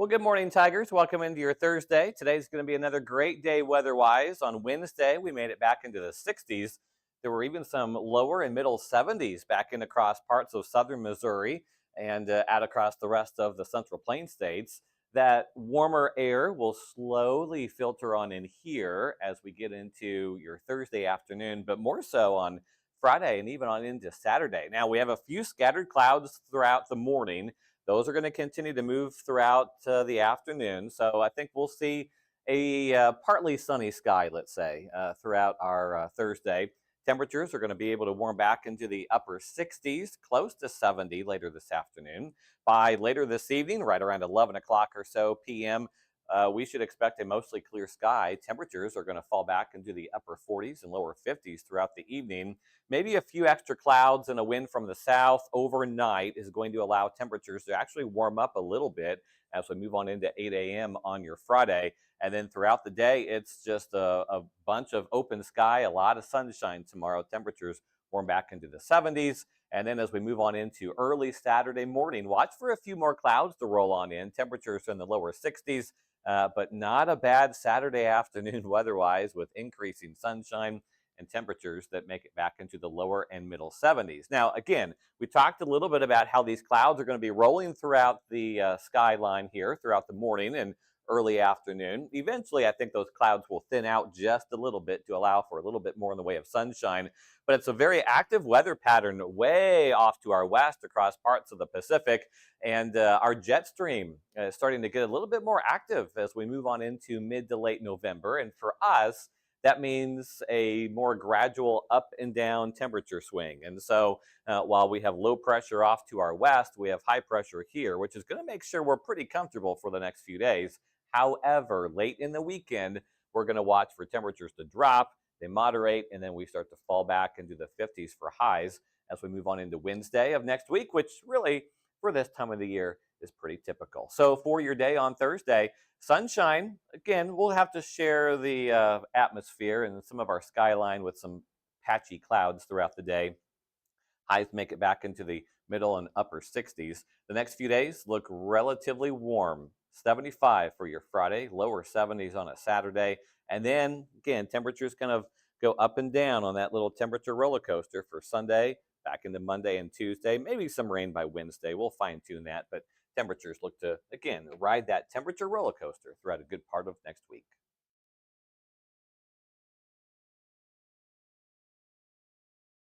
Well, good morning, Tigers. Welcome into your Thursday. Today's going to be another great day weather-wise. On Wednesday, we made it back into the 60s. There were even some lower and middle 70s back in across parts of southern Missouri and out across the rest of the Central Plains states. That warmer air will slowly filter on in here as we get into your Thursday afternoon, but more so on Friday and even on into Saturday. Now, we have a few scattered clouds throughout the morning. Those are going to continue to move throughout the afternoon. So I think we'll see a partly sunny sky, let's say, throughout our Thursday. Temperatures are going to be able to warm back into the upper 60s, close to 70 later this afternoon. By later this evening, right around 11 o'clock or so p.m., we should expect a mostly clear sky. Temperatures are going to fall back into the upper 40s and lower 50s throughout the evening. Maybe a few extra clouds and a wind from the south overnight is going to allow temperatures to actually warm up a little bit as we move on into 8 a.m. on your Friday. And then throughout the day, it's just a bunch of open sky, a lot of sunshine tomorrow. Temperatures warm back into the 70s. And then as we move on into early Saturday morning, watch for a few more clouds to roll on in. Temperatures in the lower 60s, but not a bad Saturday afternoon weather-wise with increasing sunshine and temperatures that make it back into the lower and middle 70s. Now, again, we talked a little bit about how these clouds are going to be rolling throughout the skyline here throughout the morning and early afternoon. Eventually, I think those clouds will thin out just a little bit to allow for a little bit more in the way of sunshine. But it's a very active weather pattern way off to our west across parts of the Pacific. And our jet stream is starting to get a little bit more active as we move on into mid to late November. And for us, that means a more gradual up and down temperature swing. And so while we have low pressure off to our west, we have high pressure here, which is going to make sure we're pretty comfortable for the next few days. However, late in the weekend, we're going to watch for temperatures to drop, they moderate, and then we start to fall back into the 50s for highs as we move on into Wednesday of next week, which really, for this time of the year, is pretty typical. So for your day on Thursday, sunshine, again, we'll have to share the atmosphere and some of our skyline with some patchy clouds throughout the day. Highs make it back into the middle and upper 60s. The next few days look relatively warm. 75 for your Friday, lower 70s on a Saturday. And then again, temperatures kind of go up and down on that little temperature roller coaster for Sunday, back into Monday and Tuesday. Maybe some rain by Wednesday. We'll fine tune that. But temperatures look to, again, ride that temperature roller coaster throughout a good part of next week.